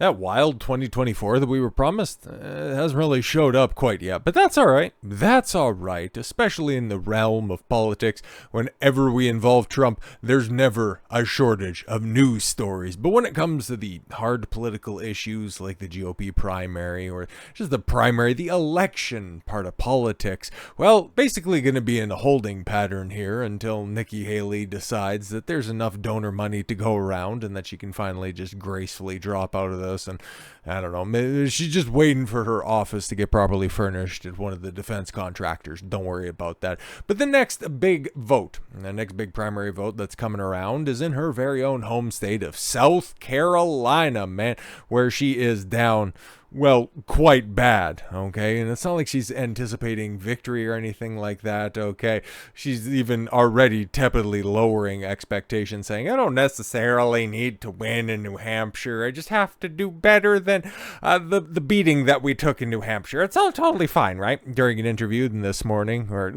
That wild 2024 that we were promised hasn't really showed up quite yet, but that's all right. That's all right, especially in the realm of politics. Whenever we involve Trump, there's never a shortage of news stories. But when it comes to the hard political issues like the GOP primary or just the primary, the election part of politics, well, basically going to be in a holding pattern here until Nikki Haley decides that there's enough donor money to go around and that she can finally just gracefully drop out of the and I don't know, maybe she's just waiting for her office to get properly furnished at one of the defense contractors. Don't worry about that. But the next big vote, the next big primary vote that's coming around is in her very own home state of South Carolina, man, where she is down, well, quite bad, okay? And it's not like she's anticipating victory or anything like that, okay? She's even already tepidly lowering expectations, saying, I don't necessarily need to win in New Hampshire. I just have to do better than the beating that we took in New Hampshire. It's all totally fine, right? During an interview this morning, or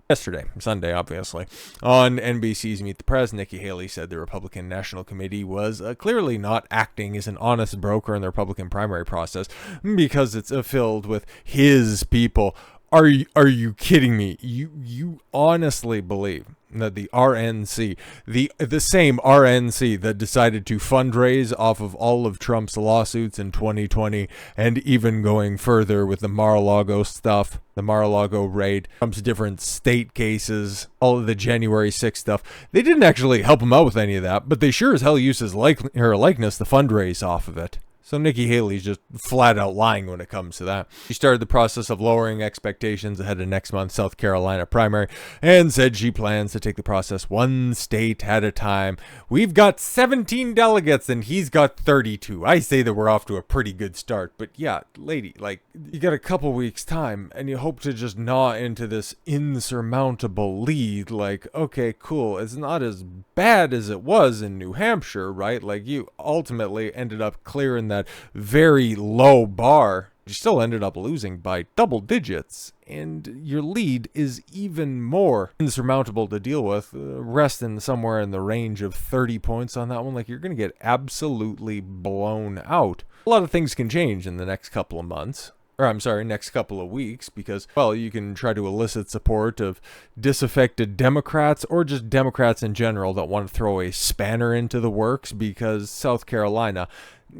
yesterday, Sunday, obviously, on NBC's Meet the Press, Nikki Haley said the Republican National Committee was clearly not acting as an honest broker in the Republican primary process, because it's filled with his people. Are you kidding me? You honestly believe that the RNC, the same RNC that decided to fundraise off of all of Trump's lawsuits in 2020 and even going further with the Mar-a-Lago stuff, the Mar-a-Lago raid, Trump's different state cases, all of the January 6th stuff, they didn't actually help him out with any of that, but they sure as hell used her likeness to fundraise off of it. So Nikki Haley's just flat out lying when it comes to that. She started the process of lowering expectations ahead of next month's South Carolina primary and said she plans to take the process one state at a time. We've got 17 delegates and he's got 32. I say that we're off to a pretty good start. But yeah, lady, like, you got a couple weeks time and you hope to just gnaw into this insurmountable lead. Like, okay, cool. It's not as bad as it was in New Hampshire, right? Like, you ultimately ended up clearing that very low bar. You still ended up losing by double digits, and your lead is even more insurmountable to deal with, resting somewhere in the range of 30 points on that one. Like, you're going to get absolutely blown out. A lot of things can change in the next couple of months. Or I'm sorry, next couple of weeks, because, well, you can try to elicit support of disaffected Democrats or just Democrats in general that want to throw a spanner into the works, because South Carolina,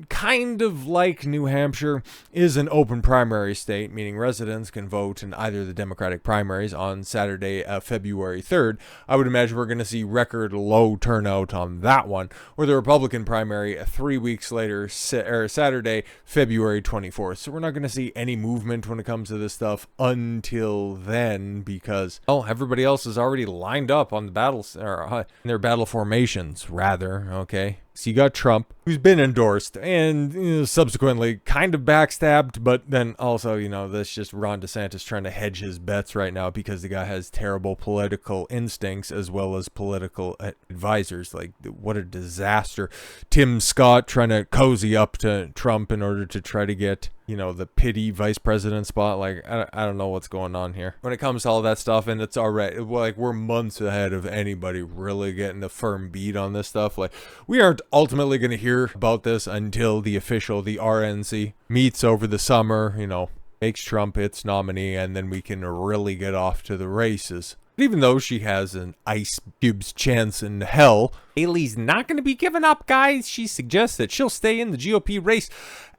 kind of like New Hampshire, is an open primary state, meaning residents can vote in either the Democratic primaries on Saturday, February 3rd. I would imagine we're going to see record low turnout on that one, or the Republican primary 3 weeks later, Saturday, February 24th. So we're not going to see any movement when it comes to this stuff until then, because, well, everybody else is already lined up on the battles, or in their battle formations, rather, okay? So you got Trump, who's been endorsed and subsequently kind of backstabbed, but then also, that's just Ron DeSantis trying to hedge his bets right now because the guy has terrible political instincts as well as political advisors. Like, what a disaster. Tim Scott trying to cozy up to Trump in order to try to get, the pity vice president spot. Like, I don't know what's going on here when it comes to all that stuff. And it's already, like, we're months ahead of anybody really getting a firm beat on this stuff. Like, we aren't ultimately going to hear about this until the RNC meets over the summer, makes Trump its nominee, and then we can really get off to the races. Even though she has an ice cube's chance in hell, Haley's not going to be giving up, guys. She suggests that she'll stay in the GOP race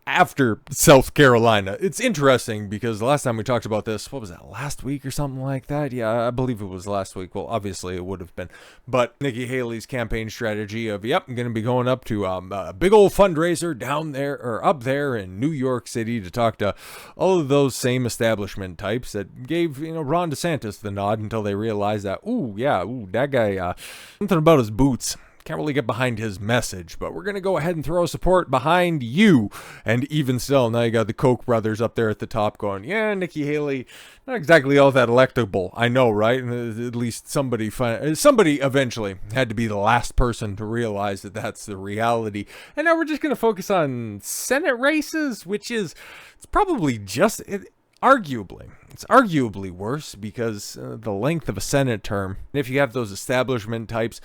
after South Carolina. It's interesting because the last time we talked about this, what was that, last week or something like that? Yeah, I believe it was last week. Well, obviously it would have been. But Nikki Haley's campaign strategy of, yep, I'm going to be going up to a big old fundraiser down there, or up there in New York City, to talk to all of those same establishment types that gave, Ron DeSantis the nod until they realized that, that guy, something about his boots. Can't really get behind his message, but we're going to go ahead and throw support behind you. And even still, now you got the Koch brothers up there at the top going, yeah, Nikki Haley, not exactly all that electable. I know, right? And at least somebody eventually had to be the last person to realize that that's the reality. And now we're just going to focus on Senate races, which is, it's probably just... It's arguably worse because the length of a Senate term, if you have those establishment types,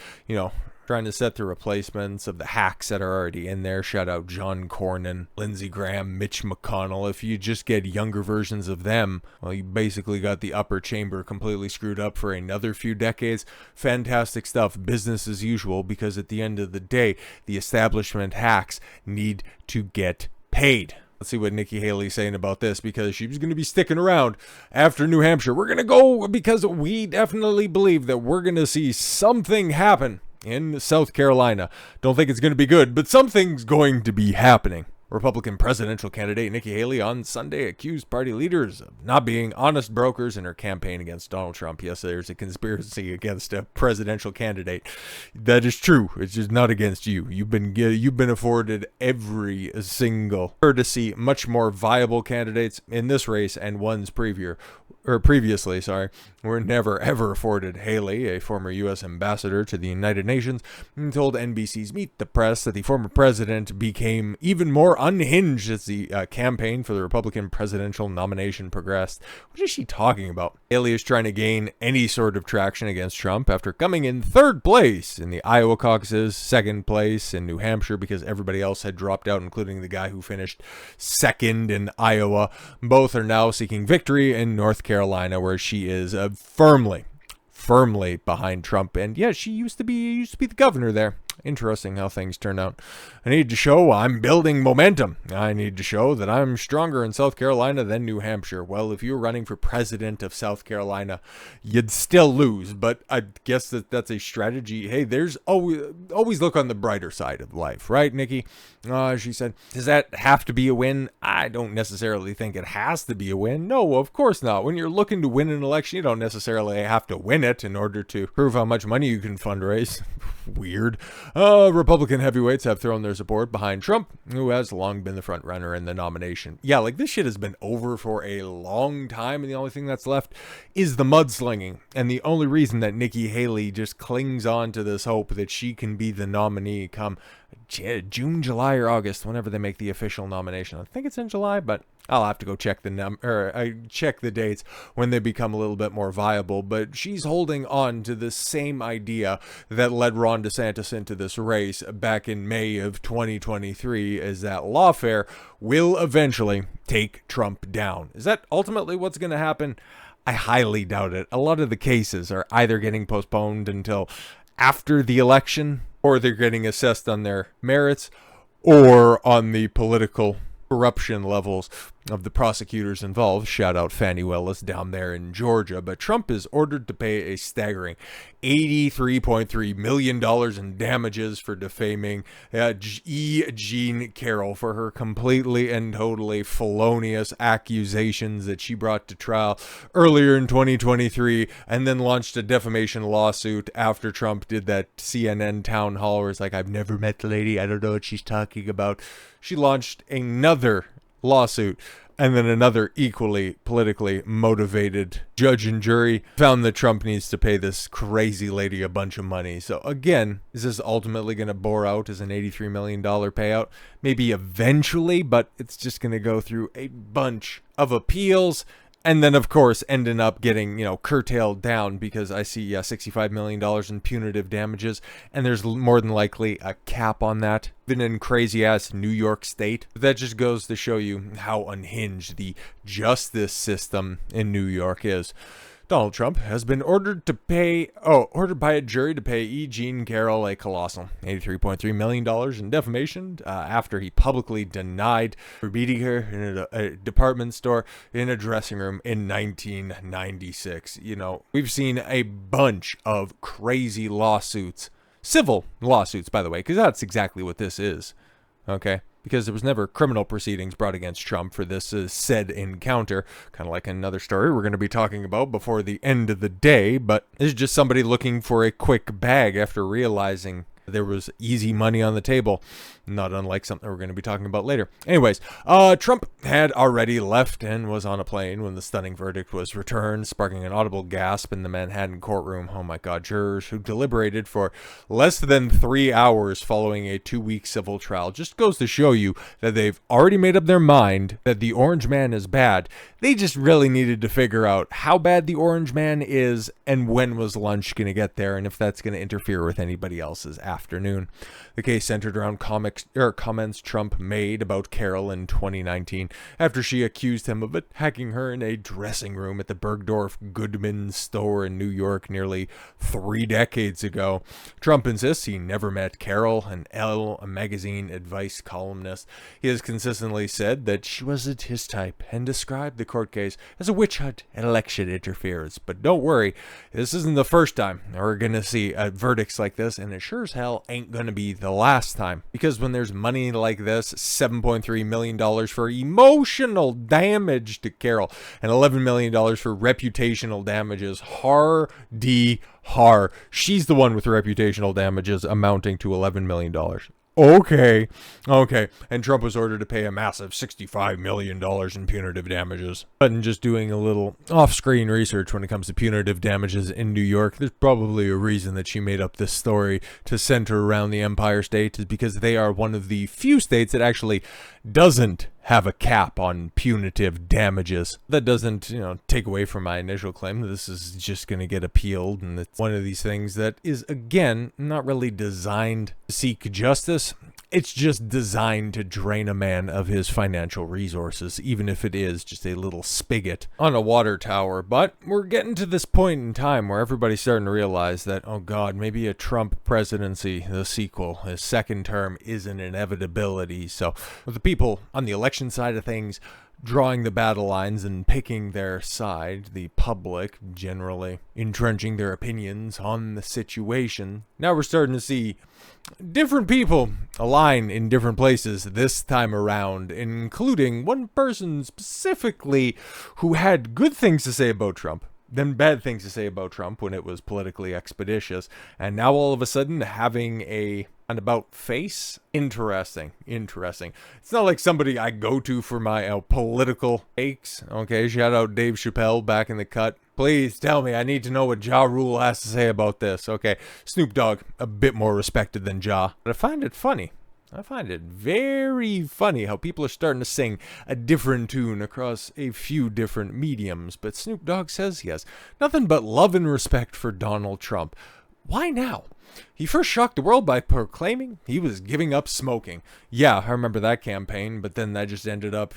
trying to set the replacements of the hacks that are already in there. Shout out John Cornyn, Lindsey Graham, Mitch McConnell. If you just get younger versions of them, well, you basically got the upper chamber completely screwed up for another few decades. Fantastic stuff, business as usual, because at the end of the day, the establishment hacks need to get paid. Let's see what Nikki Haley's saying about this, because she's going to be sticking around after New Hampshire. We're going to go because we definitely believe that we're going to see something happen in South Carolina. Don't think it's going to be good, but something's going to be happening. Republican presidential candidate Nikki Haley on Sunday accused party leaders of not being honest brokers in her campaign against Donald Trump. Yes, there's a conspiracy against a presidential candidate. That is true. It's just not against you. You've been afforded every single courtesy. Much more viable candidates in this race and ones previously, were never ever afforded. Haley, a former U.S. ambassador to the United Nations, told NBC's Meet the Press that the former president became even more unhinged as the campaign for the Republican presidential nomination progressed. What is she talking about? Haley is trying to gain any sort of traction against Trump after coming in third place in the Iowa caucuses, second place in New Hampshire because everybody else had dropped out, including the guy who finished second in Iowa. Both are now seeking victory in North Carolina, where she is firmly behind Trump. And yeah, she used to be the governor there. Interesting how things turn out. I need to show I'm building momentum. I need to show that I'm stronger in South Carolina than New Hampshire. Well, if you were running for president of South Carolina, you'd still lose. But I guess that's a strategy. Hey, there's always look on the brighter side of life, right, Nikki? She said, does that have to be a win? I don't necessarily think it has to be a win. No, of course not. When you're looking to win an election, you don't necessarily have to win it in order to prove how much money you can fundraise. Weird. Republican heavyweights have thrown their support behind Trump, who has long been the front runner in the nomination. Yeah, like this shit has been over for a long time, and the only thing that's left is the mudslinging. And the only reason that Nikki Haley just clings on to this hope that she can be the nominee come June, July, or August, whenever they make the official nomination. I think it's in July, but I'll have to go check check the dates when they become a little bit more viable. But she's holding on to the same idea that led Ron DeSantis into this race back in May of 2023, is that lawfare will eventually take Trump down. Is that ultimately what's going to happen? I highly doubt it. A lot of the cases are either getting postponed until after the election, or they're getting assessed on their merits, or on the political corruption levels of the prosecutors involved. Shout out Fani Willis down there in Georgia. But Trump is ordered to pay a staggering $83.3 million in damages for defaming Jean Carrol for her completely and totally felonious accusations that she brought to trial earlier in 2023, and then launched a defamation lawsuit after Trump did that CNN town hall where it's like, I've never met the lady, I don't know what she's talking about. She launched another lawsuit, and then another equally politically motivated judge and jury found that Trump needs to pay this crazy lady a bunch of money. So again, is this ultimately going to bore out as an $83 million payout? Maybe eventually, but it's just going to go through a bunch of appeals. And then, of course, ending up getting, curtailed down, because I see, $65 million in punitive damages. And there's more than likely a cap on that, even in crazy-ass New York State. That just goes to show you how unhinged the justice system in New York is. Donald Trump has been ordered by a jury to pay E. Jean Carroll a colossal $83.3 million in defamation after he publicly denied beating her in a department store in a dressing room in 1996. We've seen a bunch of crazy lawsuits, civil lawsuits, by the way, because that's exactly what this is, okay? Because there was never criminal proceedings brought against Trump for this said encounter, kind of like another story we're going to be talking about before the end of the day, but this is just somebody looking for a quick bag after realizing there was easy money on the table, not unlike something we're going to be talking about later. Anyways, Trump had already left and was on a plane when the stunning verdict was returned, sparking an audible gasp in the Manhattan courtroom. Oh my God, jurors who deliberated for less than 3 hours following a 2-week civil trial. Just goes to show you that they've already made up their mind that the Orange Man is bad. They just really needed to figure out how bad the Orange Man is and when was lunch going to get there, and if that's going to interfere with anybody else's app. afternoon. The case centered around comments Trump made about Carrol in 2019 after she accused him of attacking her in a dressing room at the Bergdorf Goodman store in New York nearly 3 decades ago. Trump insists he never met Carrol, an Elle magazine advice columnist. He has consistently said that she wasn't his type and described the court case as a witch hunt and election interference. But don't worry, this isn't the first time we're going to see verdicts like this, and it sure as hell ain't going to be the last time. Because when there's money like this, $7.3 million for emotional damage to Carrol and $11 million for reputational damages, she's the one with reputational damages amounting to $11 million. Okay. And Trump was ordered to pay a massive $65 million in punitive damages. But in just doing a little off-screen research when it comes to punitive damages in New York, there's probably a reason that she made up this story to center around the Empire State, is because they are one of the few states that actually doesn't have a cap on punitive damages. That doesn't, take away from my initial claim that this is just going to get appealed, and it's one of these things that is, again, not really designed to seek justice. It's just designed to drain a man of his financial resources, even if it is just a little spigot on a water tower. But we're getting to this point in time where everybody's starting to realize that, oh God, maybe a Trump presidency, the sequel, his second term, is an inevitability. So with the people on the election side of things drawing the battle lines and picking their side, the public generally entrenching their opinions on the situation, now we're starting to see different people align in different places this time around, including one person specifically who had good things to say about Trump, then bad things to say about Trump when it was politically expeditious, and now all of a sudden having an about face. Interesting. It's not like somebody I go to for my political aches. Okay, shout out Dave Chappelle back in the cut. Please tell me, I need to know what Ja Rule has to say about this. Okay, Snoop Dogg, a bit more respected than Ja. But I find it funny. I find it very funny how people are starting to sing a different tune across a few different mediums. But Snoop Dogg says he has nothing but love and respect for Donald Trump. Why now? He first shocked the world by proclaiming he was giving up smoking. Yeah, I remember that campaign, but then that just ended up,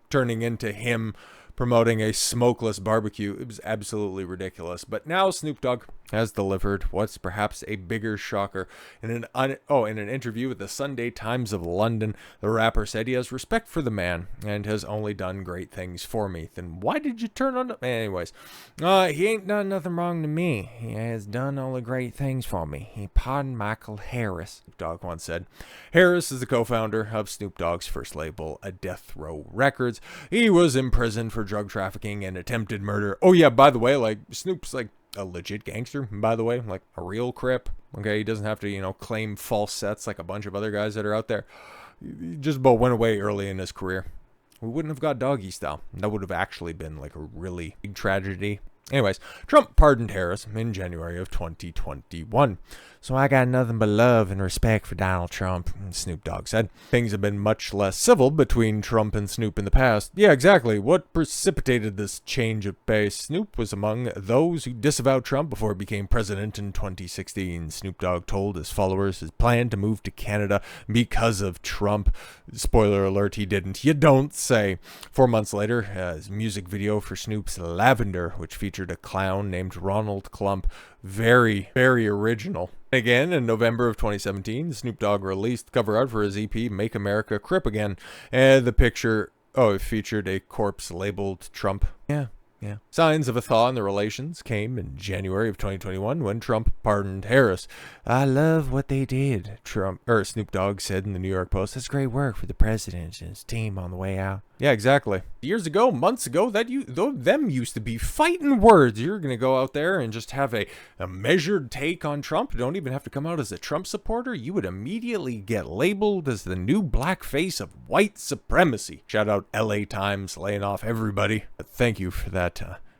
turning into him promoting a smokeless barbecue. It was absolutely ridiculous. But now Snoop Dogg has delivered what's perhaps a bigger shocker. In an interview with the Sunday Times of London, the rapper said he has respect for the man and has only done great things for me. Then why did you turn on him? Anyways, he ain't done nothing wrong to me. He has done all the great things for me. He pardoned Michael Harris, Snoop Dogg once said. Harris is the co-founder of Snoop Dogg's first label, Death Row Records. He was imprisoned for drug trafficking and attempted murder. Oh yeah, by the way, Snoop's a legit gangster, by the way, like a real Crip. Okay, he doesn't have to, claim false sets like a bunch of other guys that are out there. He just about went away early in his career. We wouldn't have got Doggy Style. That would have actually been a really big tragedy. Anyways, Trump pardoned Harris in January of 2021. So I got nothing but love and respect for Donald Trump, Snoop Dogg said. Things have been much less civil between Trump and Snoop in the past. Yeah, exactly. What precipitated this change of pace? Snoop was among those who disavowed Trump before he became president in 2016. Snoop Dogg told his followers his plan to move to Canada because of Trump. Spoiler alert, he didn't. You don't say. 4 months later, his music video for Snoop's Lavender, which featured a clown named Ronald Clump, very, very original. Again, in November of 2017, Snoop Dogg released cover art for his EP, Make America Crip Again. And the picture, it featured a corpse labeled Trump. Yeah. Signs of a thaw in the relations came in January of 2021 when Trump pardoned Harris. I love what they did, Snoop Dogg said in the New York Post. That's great work for the president and his team on the way out. Yeah, exactly. Years ago, months ago, them used to be fighting words. You're going to go out there and just have a measured take on Trump. Don't even have to come out as a Trump supporter. You would immediately get labeled as the new black face of white supremacy. Shout out LA Times laying off everybody. Thank you for that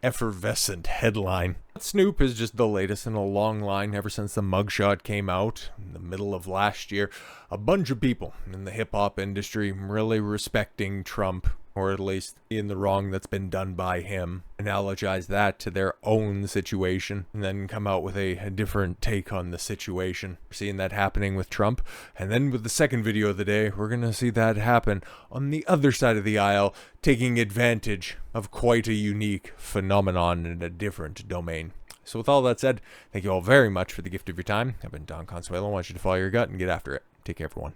effervescent headline. Snoop is just the latest in a long line ever since the mugshot came out in the middle of last year. A bunch of people in the hip-hop industry really respecting Trump or at least in the wrong that's been done by him, analogize that to their own situation, and then come out with a different take on the situation. We're seeing that happening with Trump, and then with the second video of the day, we're going to see that happen on the other side of the aisle, taking advantage of quite a unique phenomenon in a different domain. So with all that said, thank you all very much for the gift of your time. I've been Don Consuelo. I want you to follow your gut and get after it. Take care, everyone.